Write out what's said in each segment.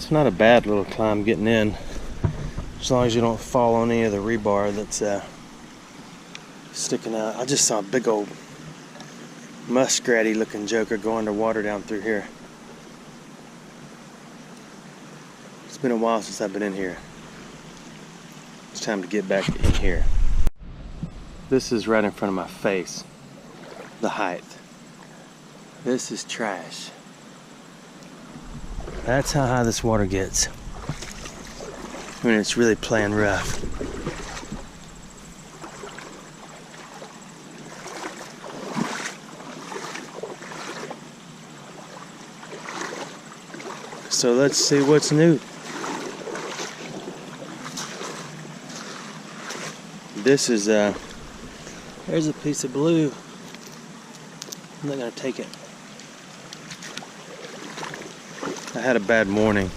It's not a bad little climb getting in, as long as you don't fall on any of the rebar that's sticking out. I just saw a big old muskratty looking joker go underwater down through here. It's been a while since I've been in here. It's time to get back in here. This is right in front of my face. The height. This is trash. That's how high this water gets when it's really playing rough. So let's see what's new. This is there's a piece of blue. I'm not gonna take it. I had a bad morning.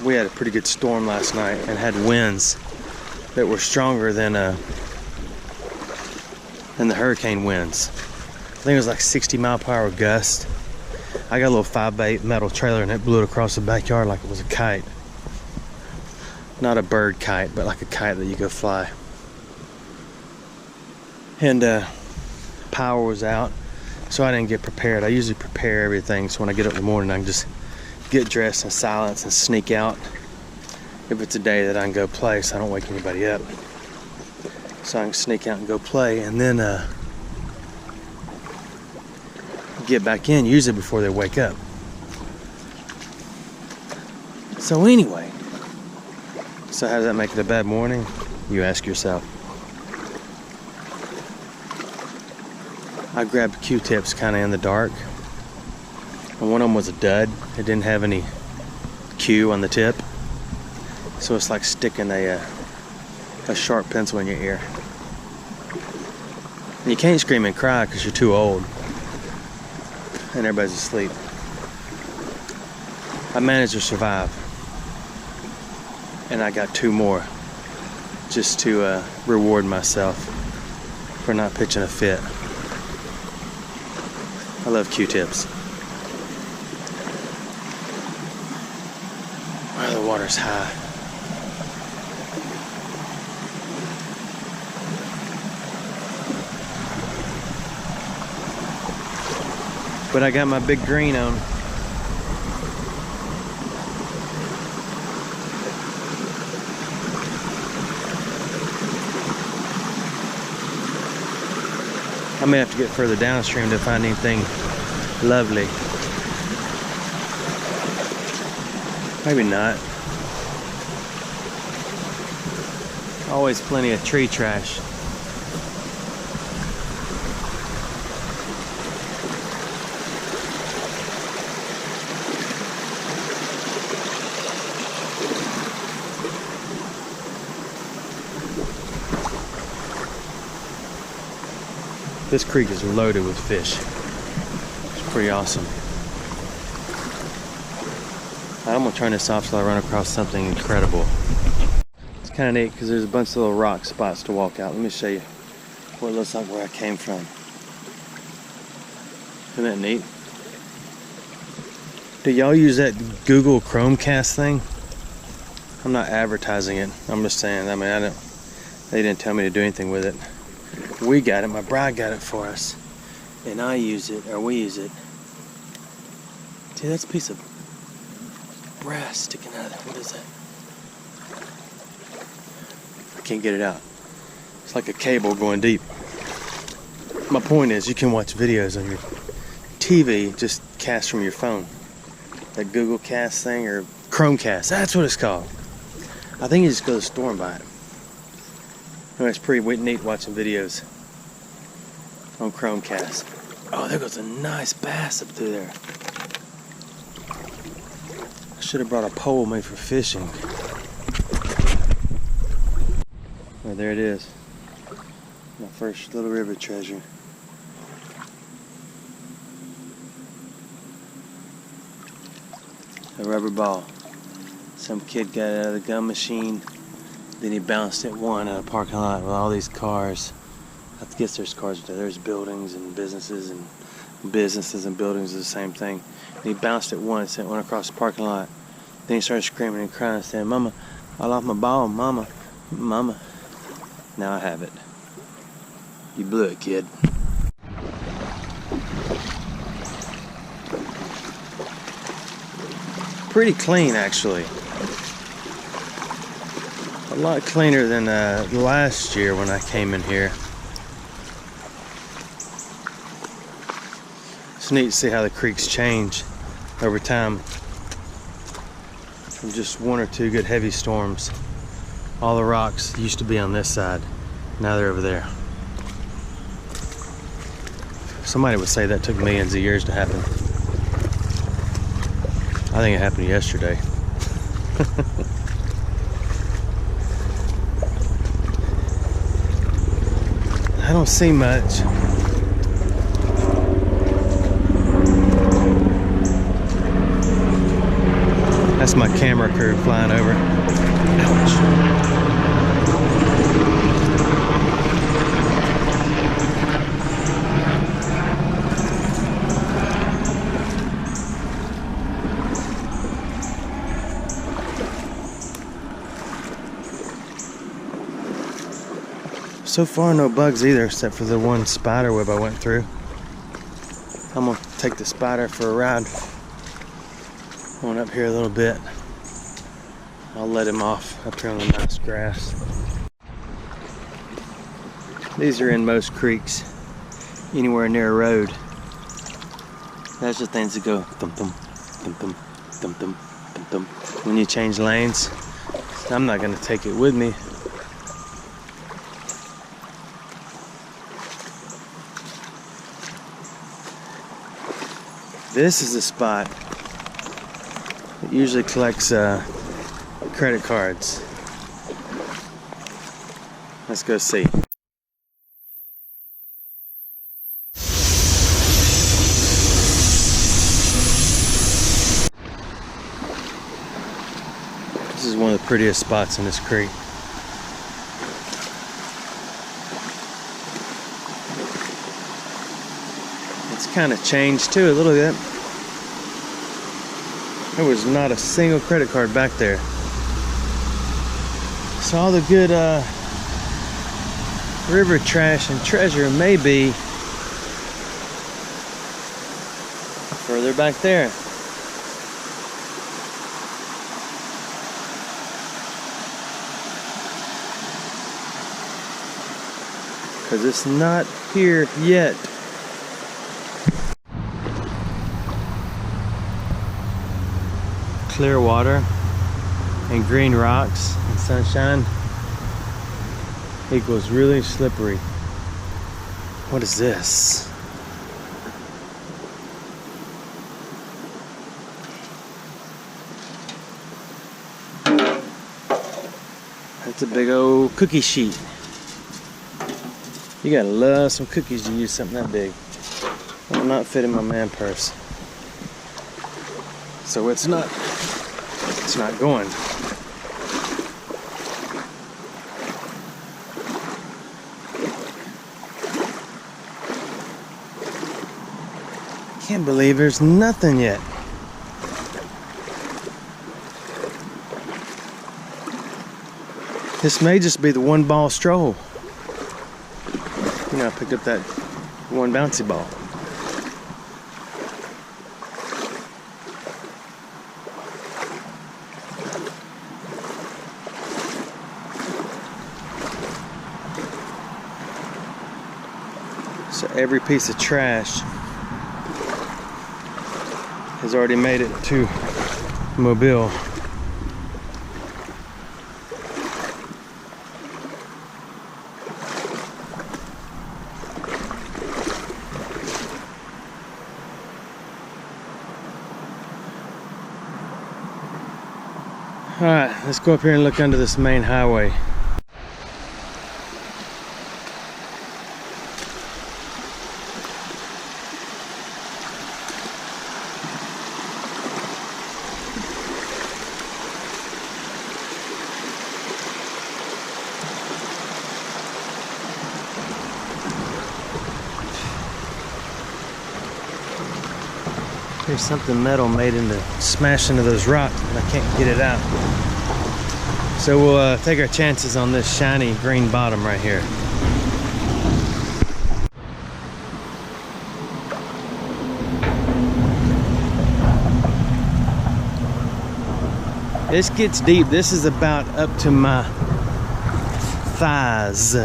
We had a pretty good storm last night and had winds that were stronger than the hurricane winds. I think it was like 60-mile-per-hour gust. I got a little 5x8 metal trailer and it blew it across the backyard like it was a kite. Not a bird kite, but like a kite that you go fly. And power was out, so I didn't get prepared. I usually prepare everything, so when I get up in the morning I can just get dressed in silence and sneak out if it's a day that I can go play, so I don't wake anybody up. So I can sneak out and go play, and then get back in usually before they wake up. So anyway, so how does that make it a bad morning? You ask yourself. I grabbed Q-tips kind of in the dark, and one of them was a dud. It didn't have any Q on the tip, so it's like sticking a sharp pencil in your ear. And you can't scream and cry because you're too old and everybody's asleep. I managed to survive, and I got 2 more just to reward myself for not pitching a fit. I love Q-tips. Wow, the water's high. But I got my big green on. I may have to get further downstream to find anything lovely. Maybe not. Always plenty of tree trash. This creek is loaded with fish. It's pretty awesome. I'm gonna turn this off so I run across something incredible. It's kind of neat because there's a bunch of little rock spots to walk out. Let me show you what it looks like where I came from. Isn't that neat? Do y'all use that Google Chromecast thing? I'm not advertising it. I'm just saying. I mean, they didn't tell me to do anything with it. We got it. My bride got it for us, and I use it, or we use it. See, that's a piece of brass sticking out of there. What is that? I can't get it out. It's like a cable going deep. My point is, you can watch videos on your TV, just cast from your phone. That Google Cast thing, or Chromecast, that's what it's called. I think you just go to the store and buy it. Anyway, it's pretty neat watching videos on Chromecast. Oh, there goes a nice bass up through there. I should have brought a pole made for fishing. Oh, there it is. My first little river treasure. A rubber ball. Some kid got it out of the gun machine. Then he bounced at one in a parking lot with all these cars. I guess there's cars there. There's buildings and businesses and businesses and buildings are the same thing. And he bounced it once and it went across the parking lot. Then he started screaming and crying and saying, "Mama, I lost my ball, Mama, Mama." Now I have it. You blew it, kid. Pretty clean, actually. A lot cleaner than last year when I came in here. It's neat to see how the creeks change over time. From just one or two good heavy storms. All the rocks used to be on this side. Now they're over there. Somebody would say that took millions of years to happen. I think it happened yesterday. I don't see much. That's my camera crew flying over. Ouch. So far, no bugs either, except for the one spider web I went through. I'm gonna take the spider for a ride. Going up here a little bit. I'll let him off up here on the nice grass. These are in most creeks, anywhere near a road. That's the things that go thump thump, thump thump, thump thump, thump thump. When you change lanes, I'm not gonna take it with me. This is a spot that usually collects credit cards. Let's go see. This is one of the prettiest spots in this creek. It's kind of changed too a little bit. There was not a single credit card back there. So all the good river trash and treasure may be further back there. Because it's not here yet. Clear water and green rocks and sunshine equals really slippery. What is this? That's a big old cookie sheet. You gotta love some cookies to use something that big. Will not fit in my man purse. So it's not going. Can't believe there's nothing yet. This may just be the one ball stroll. You know, I picked up that one bouncy ball. So every piece of trash has already made it to Mobile. Alright, let's go up here and look under this main highway. There's something metal made into, smashed into those rocks, and I can't get it out. So we'll take our chances on this shiny green bottom right here. This gets deep. This is about up to my thighs.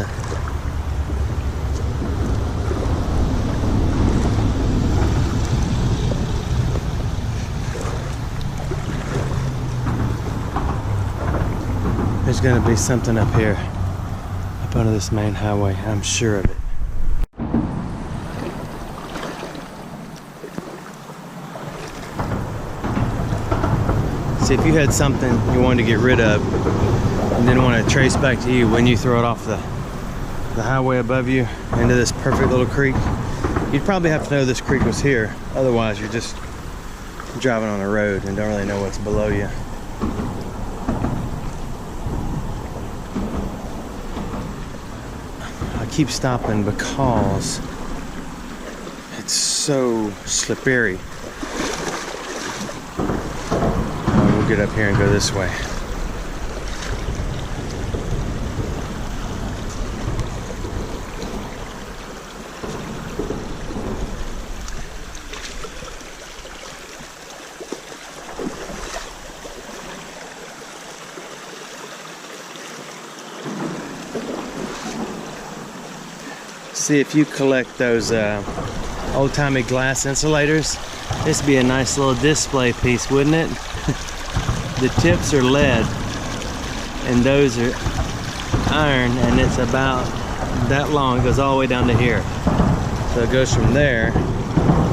There's gonna be something up here, up under this main highway. I'm sure of it. See, if you had something you wanted to get rid of and didn't want to trace back to you when you throw it off the highway above you into this perfect little creek, you'd probably have to know this creek was here. Otherwise, you're just driving on a road and don't really know what's below you. I keep stopping because it's so slippery. Get up here and go this way. See, if you collect those old-timey glass insulators, this would be a nice little display piece, wouldn't it? The tips are lead and those are iron, and it's about that long. It goes all the way down to here. So it goes from there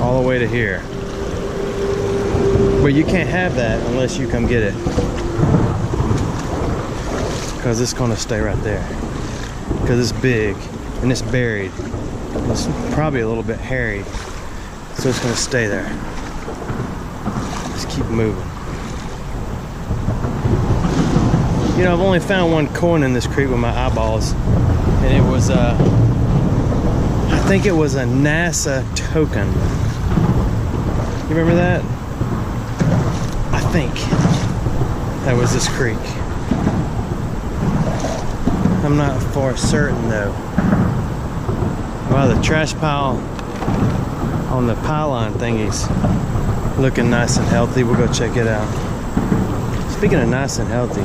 all the way to here. But you can't have that unless you come get it, because it's going to stay right there, because it's big and it's buried. It's probably a little bit hairy, so it's going to stay there. Just keep moving. You know, I've only found one coin in this creek with my eyeballs, and it was I think it was a NASA token. You remember that? I think that was this creek. I'm not for certain though. Wow, the trash pile on the pylon thingy's looking nice and healthy. We'll go check it out. Speaking of nice and healthy,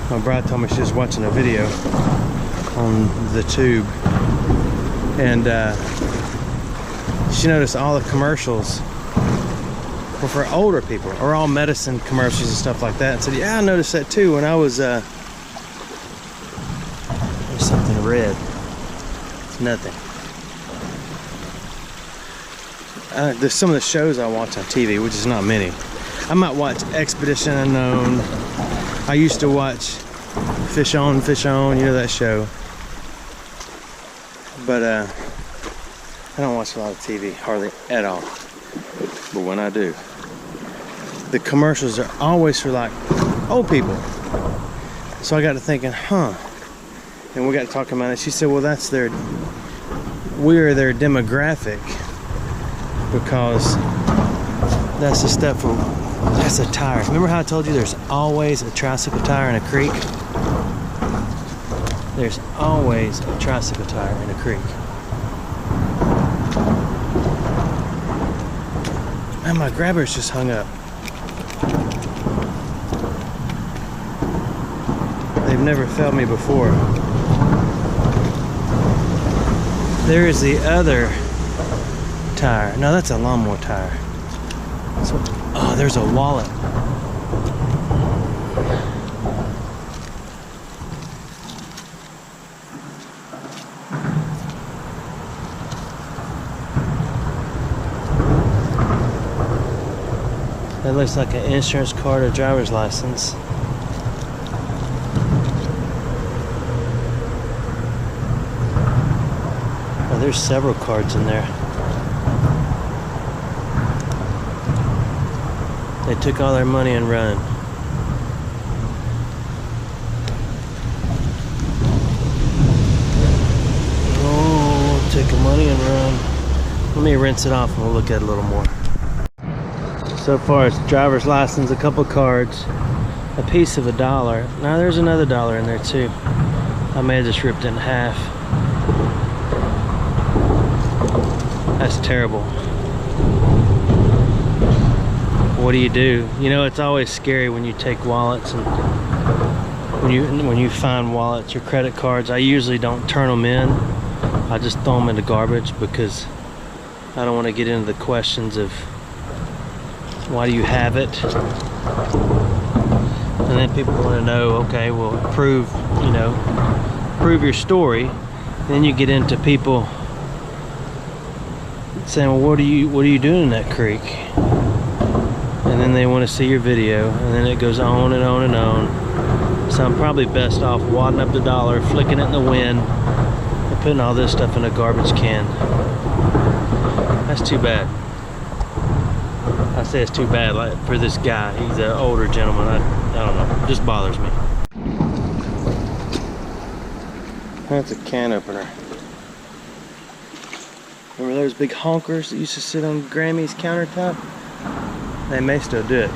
my bride told me she was watching a video on the tube, and she noticed all the commercials were for older people, or all medicine commercials and stuff like that, and said, yeah, I noticed that too when I was there's something red. It's nothing. There's some of the shows I watch on TV, which is not many. I might watch Expedition Unknown. I used to watch Fish On, you know that show. But I don't watch a lot of TV, hardly at all. But when I do, the commercials are always for like old people. So I got to thinking, huh. And we got to talking about it. She said, well, that's we're their demographic, because that's the stuff for, that's the tires. Remember how I told you there's always a tricycle tire in a creek? There's always a tricycle tire in a creek. Man, my grabber's just hung up. They've never failed me before. There is the other tire. No, that's a lawnmower tire. So, oh, there's a wallet. That looks like an insurance card or driver's license. Oh, there's several cards in there. They took all their money and run. Oh, take the money and run. Let me rinse it off and we'll look at it a little more. So far it's driver's license, a couple cards, a piece of $1. Now there's another $1 in there too. I may have just ripped it in half. That's terrible. What do? You know, it's always scary when you take wallets and when you find wallets or credit cards. I usually don't turn them in. I just throw them in the garbage because I don't want to get into the questions of why do you have it, and then people want to know, okay, well, prove your story. And then you get into people saying, well, what are you doing in that creek? And then they want to see your video, and then it goes on and on and on. So I'm probably best off wadding up the $1, flicking it in the wind, and putting all this stuff in a garbage can. That's too bad. I say it's too bad, like, for this guy. He's an older gentleman. I don't know. It just bothers me. That's a can opener. Remember those big honkers that used to sit on Grammy's countertop? They may still do it.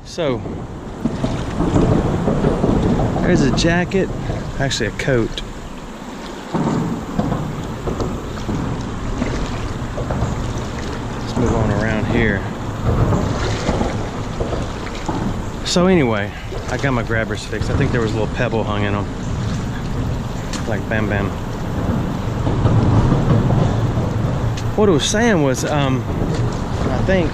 So, there's a jacket, actually a coat. Let's move on around here. So anyway, I got my grabbers fixed. I think there was a little pebble hung in them. Like bam bam. What I was saying was, I think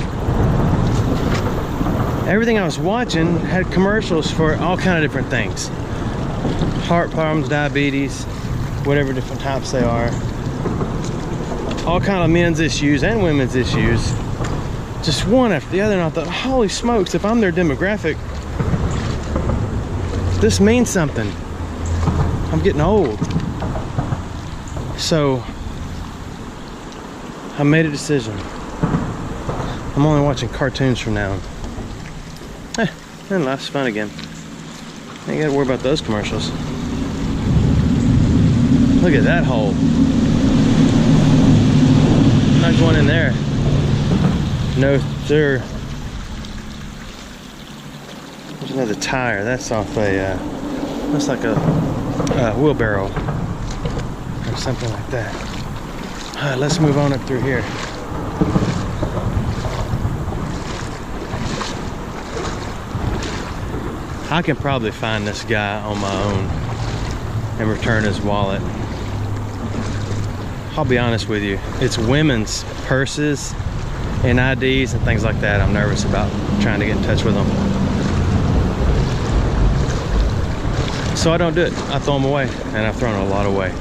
everything I was watching had commercials for all kind of different things. Heart problems, diabetes, whatever different types they are. All kind of men's issues and women's issues. Just one after the other, and I thought, holy smokes, if I'm their demographic, this means something. I'm getting old. So I made a decision. I'm only watching cartoons from now on. And life's fun again. Ain't gotta worry about those commercials. Look at that hole. Not going in there. No, sir. There's another tire. That's off a, looks like a wheelbarrow or something like that. Alright, let's move on up through here. I can probably find this guy on my own and return his wallet. I'll be honest with you, it's women's purses and IDs and things like that I'm nervous about trying to get in touch with them. So I don't do it. I throw them away, and I've thrown a lot away.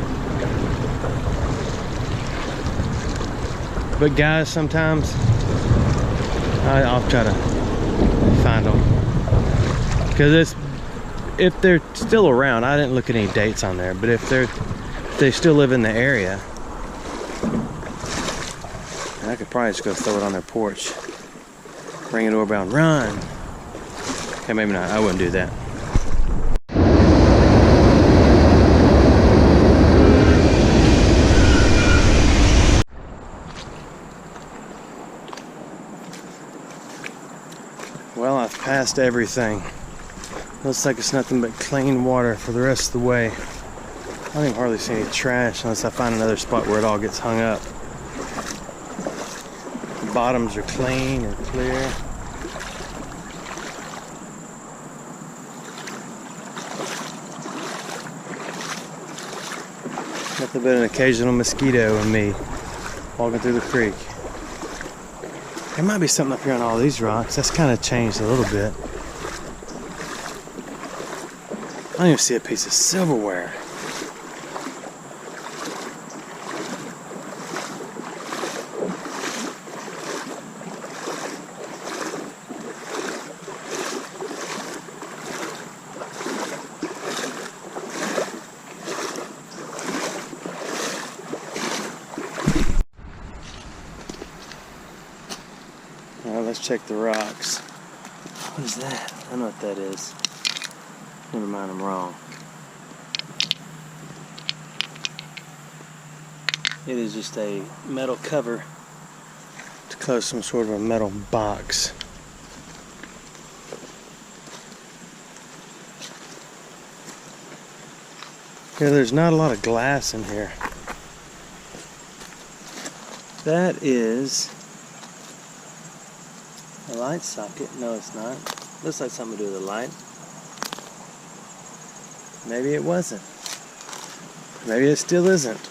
But guys, sometimes I'll try to find them. Because if they're still around, I didn't look at any dates on there, but if they still live in the area, I could probably just go throw it on their porch, ring the doorbell and run. Okay, maybe not. I wouldn't do that. Well, I've passed everything. Looks like it's nothing but clean water for the rest of the way. I don't even hardly see any trash unless I find another spot where it all gets hung up. The bottoms are clean or clear. Nothing but an occasional mosquito and me walking through the creek. There might be something up here on all these rocks. That's kind of changed a little bit. I don't even see a piece of silverware. Alright, let's check the rocks. What is that? I don't know what that is. Never mind, I'm wrong. It is just a metal cover to close some sort of a metal box. Yeah, there's not a lot of glass in here. That is a light socket. No, it's not. Looks like something to do with the light. Maybe it wasn't. Maybe it still isn't.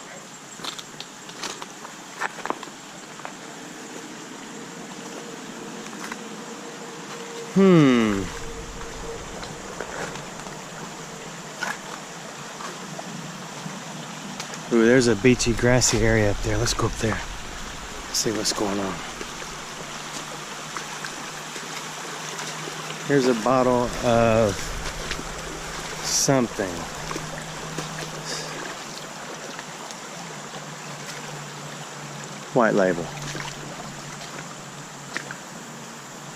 Ooh, there's a beachy, grassy area up there. Let's go up there. See what's going on. Here's a bottle of something. White label.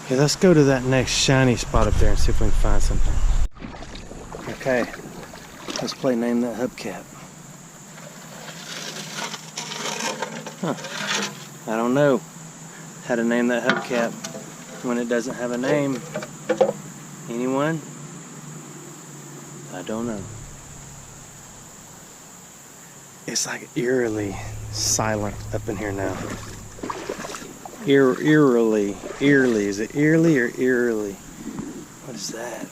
Okay, let's go to that next shiny spot up there and see if we can find something. Okay, let's play Name That Hubcap. Huh. I don't know how to name that hubcap when it doesn't have a name. Anyone? I don't know. It's like eerily silent up in here now. Eerily. Is it eerily or eerily? What is that?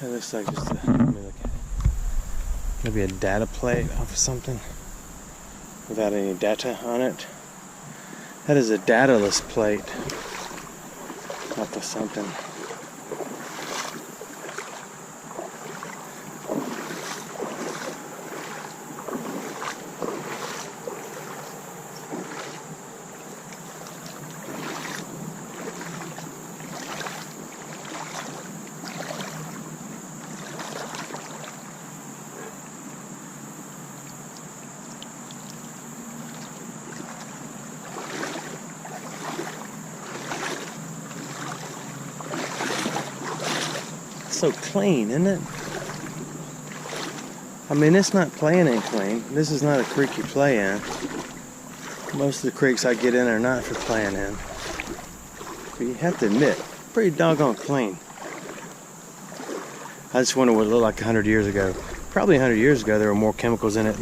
It looks like just let me look at it. Maybe a data plate off of something without any data on it. That is a dataless plate off of something. So clean, isn't it? I mean, it's not playing in clean. This is not a creek you play in. Most of the creeks I get in are not for playing in. But you have to admit, pretty doggone clean. I just wonder what it looked like 100 years ago. Probably 100 years ago there were more chemicals in it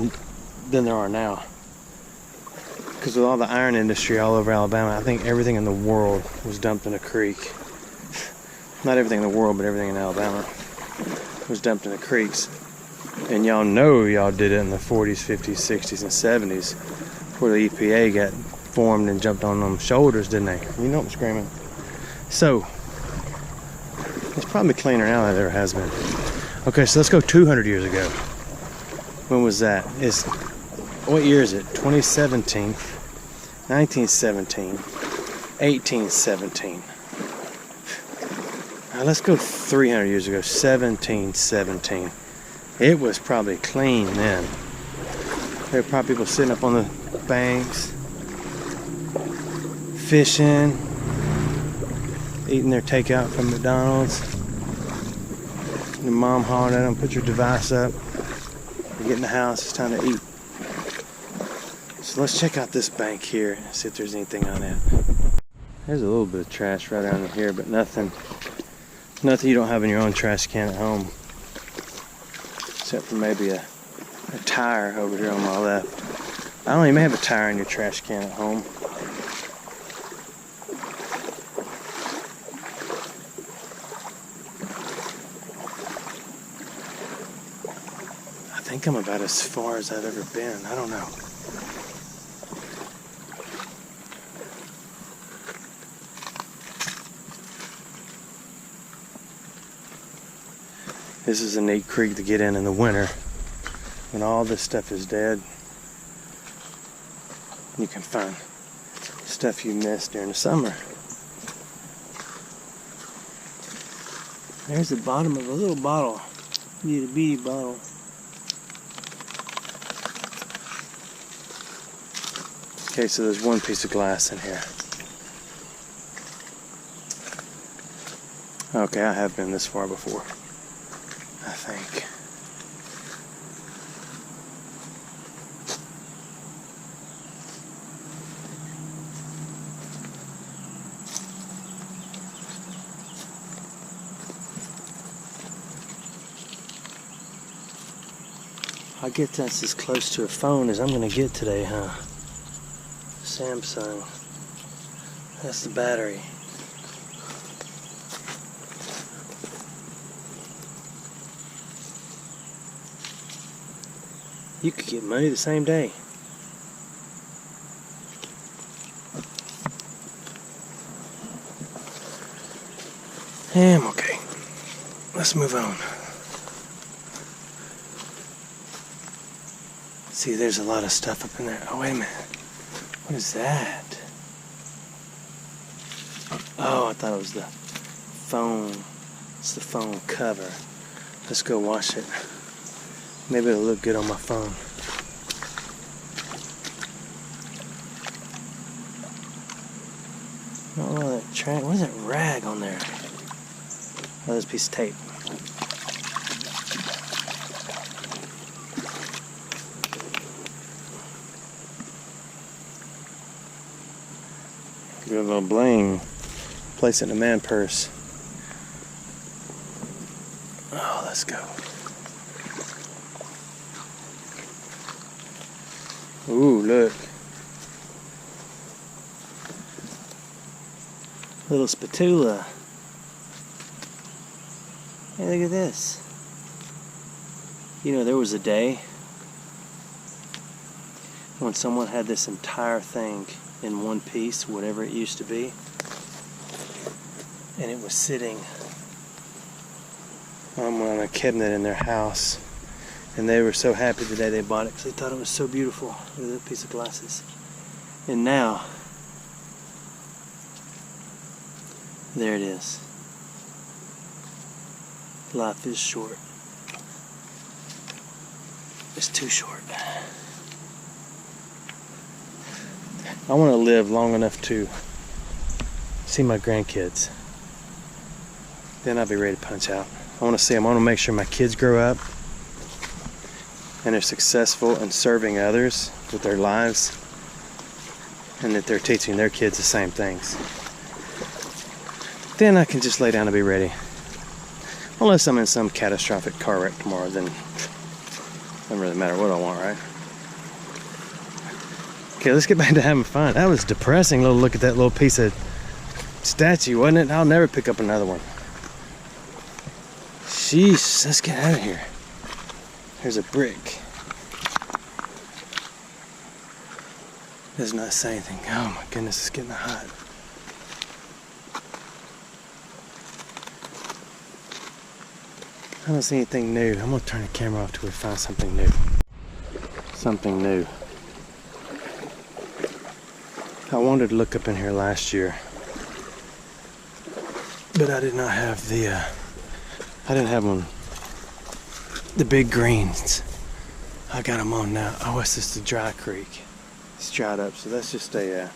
than there are now. Because with all the iron industry all over Alabama, I think everything in the world was dumped in a creek. Not everything in the world, but everything in Alabama was dumped in the creeks. And y'all know y'all did it in the 40s, 50s, 60s, and 70s before the EPA got formed and jumped on them shoulders, didn't they? You know what I'm screaming. So, it's probably cleaner now than it ever has been. Okay, so let's go 200 years ago. When was that? What year is it? 2017, 1917, 1817. Now let's go 300 years ago, 1717. It was probably clean then. There were probably people sitting up on the banks, fishing, eating their takeout from McDonald's. Your mom hollered at them, put your device up. You get in the house, it's time to eat. So let's check out this bank here and see if there's anything on it. There's a little bit of trash right around here, but nothing you don't have in your own trash can at home. Except for maybe a tire over here on my left. I don't even have a tire in your trash can at home. I think I'm about as far as I've ever been. I don't know. This is a neat creek to get in the winter when all this stuff is dead. You can find stuff you missed during the summer. There's the bottom of a little bottle. You need a beady bottle. Okay, so there's one piece of glass in here. Okay, I have been this far before, I think. I guess that's as close to a phone as I'm gonna get today, huh? Samsung. That's the battery. You could get money the same day. I'm okay. Let's move on. See, there's a lot of stuff up in there. Oh, wait a minute. What is that? Oh, I thought it was the phone. It's the phone cover. Let's go wash it. Maybe it'll look good on my phone. Oh, that track. What is that rag on there? Oh, there's a piece of tape. Good little bling. Place it in a man purse. Oh, let's go. Ooh, look. Little spatula. Hey, look at this. You know, there was a day when someone had this entire thing in one piece, whatever it used to be, and it was sitting on a cabinet in their house, and they were so happy the day they bought it because they thought it was so beautiful. Look at that piece of glasses. And now, there it is. Life is short. It's too short. I want to live long enough to see my grandkids. Then I'll be ready to punch out. I want to see them. I want to make sure my kids grow up and they're successful in serving others with their lives, and that they're teaching their kids the same things. Then I can just lay down and be ready. Unless I'm in some catastrophic car wreck tomorrow, then it doesn't really matter what I want, right? Okay, let's get back to having fun. That was depressing. Little look at that little piece of statue, wasn't it? I'll never pick up another one. Sheesh, let's get out of here. There's a brick. Does not say anything. Oh my goodness, it's getting hot. I don't see anything new. I'm gonna turn the camera off till we find something new. Something new. I wanted to look up in here last year, but I did not have the, I didn't have one, the big greens. I got them on now. Oh, it's just a dry creek. It's dried up, so that's just a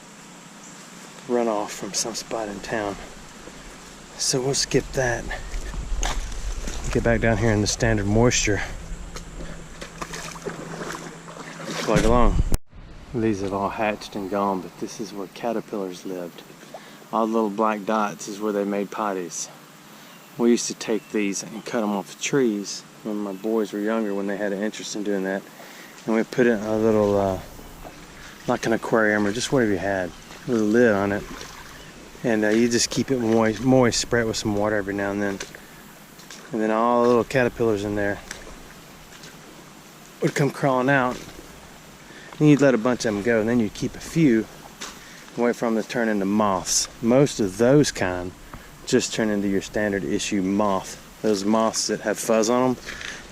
runoff from some spot in town. So we'll skip that. Get back down here in the standard moisture. Plug along. These have all hatched and gone, but this is where caterpillars lived. All the little black dots is where they made potties. We used to take these and cut them off the trees when my boys were younger, when they had an interest in doing that. And we put it in a little, like an aquarium or just whatever you had, with a lid on it. And you just keep it moist, spray it with some water every now and then. And then all the little caterpillars in there would come crawling out. And you'd let a bunch of them go, and then you'd keep a few and wait for them to turn into moths. Most of those kind just turn into your standard issue moth. Those moths that have fuzz on them.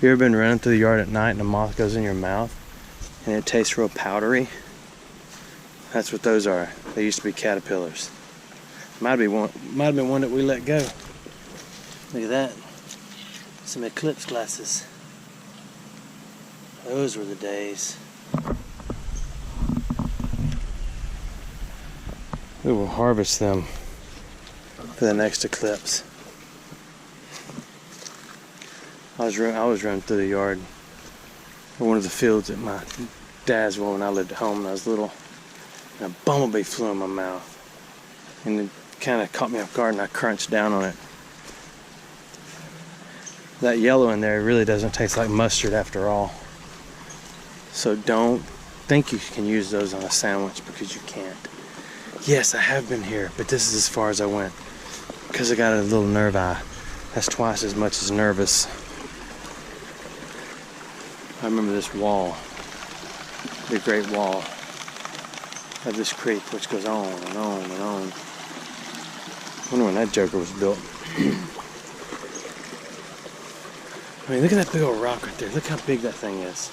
You ever been running through the yard at night and a moth goes in your mouth and it tastes real powdery? That's what those are. They used to be caterpillars. Might have been one that we let go. Look at that. Some eclipse glasses. Those were the days. We will harvest them for the next eclipse. I was running through the yard, or one of the fields at my dad's when I lived at home when I was little, and a bumblebee flew in my mouth, and it kind of caught me off guard, and I crunched down on it. That yellow in there really doesn't taste like mustard after all. So don't think you can use those on a sandwich, because you can't. Yes, I have been here, but this is as far as I went, because I got a little nerve eye. That's twice as much as nervous. I remember this wall, the Great Wall of this creek, which goes on and on and on. I wonder when that joker was built. I mean, look at that big old rock right there. Look how big that thing is.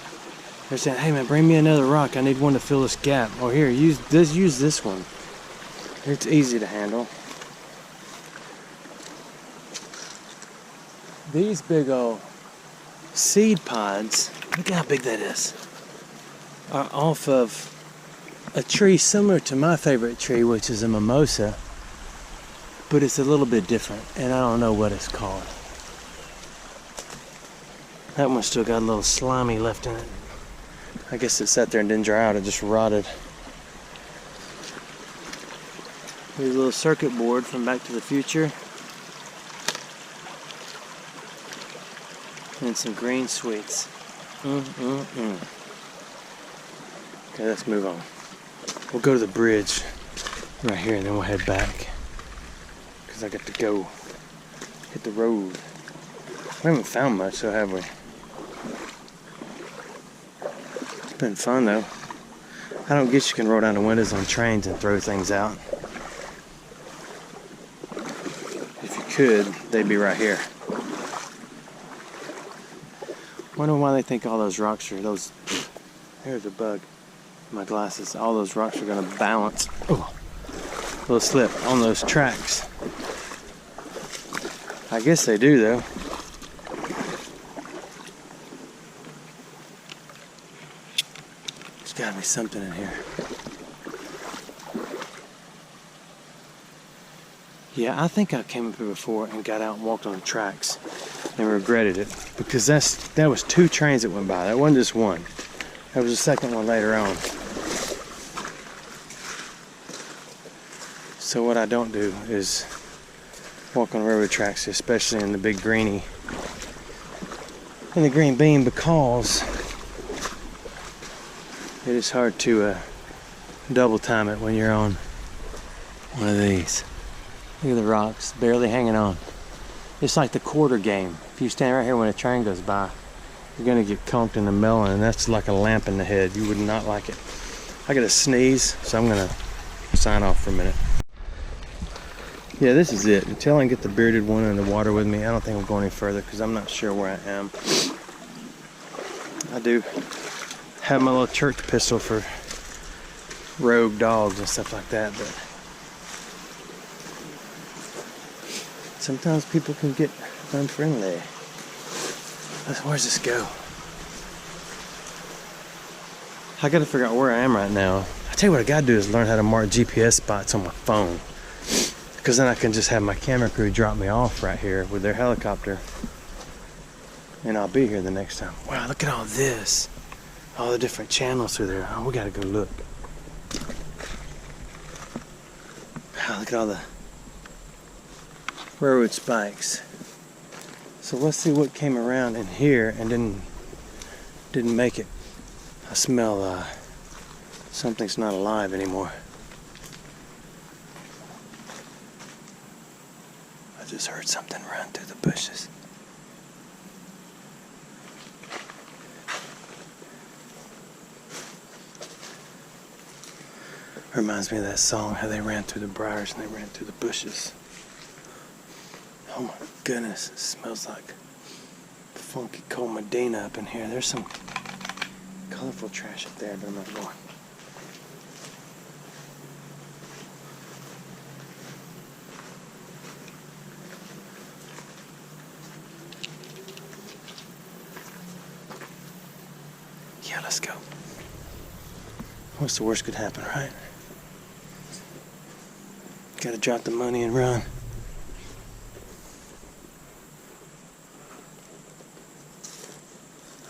They're saying, hey man, bring me another rock. I need one to fill this gap. Oh, here, use this one. It's easy to handle. These big old seed pods, look how big that is, are off of a tree similar to my favorite tree, which is a mimosa, but it's a little bit different, and I don't know what it's called. That one still got a little slimy left in it. I guess it sat there and didn't dry out, it just rotted. Here's a little circuit board from Back to the Future. And some green sweets. Okay, let's move on. We'll go to the bridge right here and then we'll head back, because I got to go hit the road. We haven't found much, so have we? It's been fun though. I don't guess you can roll down the windows on trains and throw things out. If you could, they'd be right here. Wonder why they think all those rocks are those. Here's a bug. My glasses. All those rocks are going to balance. Oh, a little slip on those tracks. I guess they do though. There's got to be something in here. Yeah, I think I came up here before and got out and walked on the tracks and regretted it, because that was 2 trains that went by. That wasn't just one. That was the second one later on. So what I don't do is walk on railroad tracks, especially in the big greenie and the green bean, because it is hard to double time it when you're on one of these. Look at the rocks, barely hanging on. It's like the quarter game. If you stand right here when a train goes by, you're gonna get conked in the melon, and that's like a lamp in the head. You would not like it. I got a sneeze, so I'm gonna sign off for a minute. Yeah, this is it. Until I can get the bearded one in the water with me, I don't think we'll go any further, because I'm not sure where I am. I do have my little church pistol for rogue dogs and stuff like that, but sometimes people can get unfriendly. Where's this go? I gotta figure out where I am right now. I tell you what I gotta do is learn how to mark GPS spots on my phone, because then I can just have my camera crew drop me off right here with their helicopter, and I'll be here the next time. Wow, look at all this. All the different channels through there. Oh, we gotta go look. Wow, look at all the railroad spikes. So let's see what came around in here and didn't make it. I smell something's not alive anymore. I just heard something run through the bushes. Reminds me of that song, how they ran through the briars and they ran through the bushes. Oh my goodness, it smells like funky cold Medina up in here. There's some colorful trash up there, but I'm not going. Yeah, let's go. What's the worst could happen, right? Gotta drop the money and run.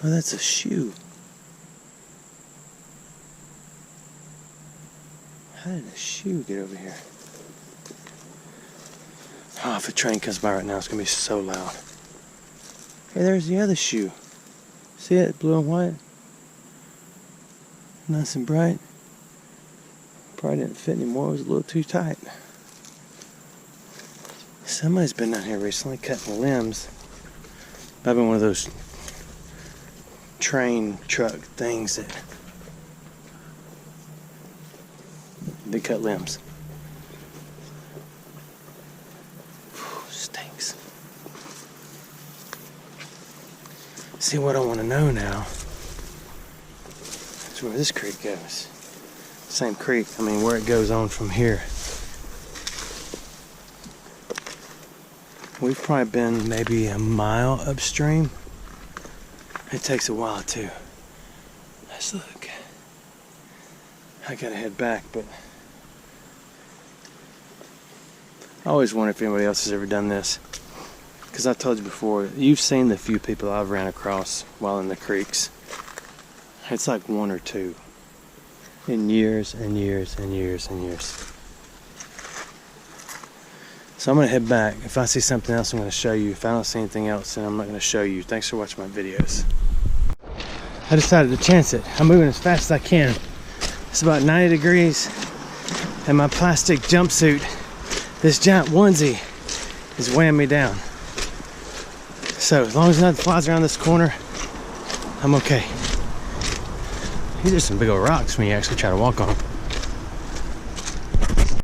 Oh, that's a shoe. How did a shoe get over here? Oh, if a train comes by right now, it's gonna be so loud. Hey, there's the other shoe. See it? Blue and white. Nice and bright. Probably didn't fit anymore. It was a little too tight. Somebody's been down here recently cutting limbs. I've been one of those train truck things that they cut limbs. Stinks. See, what I want to know now is where this creek goes. Same creek, I mean where it goes on from here. We've probably been maybe a mile upstream. It takes a while too. Let's look. I gotta head back, but I always wonder if anybody else has ever done this. Because I've told you before, you've seen the few people I've ran across while in the creeks. It's like one or two in years and years and years and years. So I'm going to head back. If I see something else, I'm going to show you. If I don't see anything else, then I'm not going to show you. Thanks for watching my videos. I decided to chance it. I'm moving as fast as I can. It's about 90 degrees, and my plastic jumpsuit, this giant onesie, is weighing me down. So as long as nothing flies around this corner, I'm okay. These are some big old rocks when you actually try to walk on them.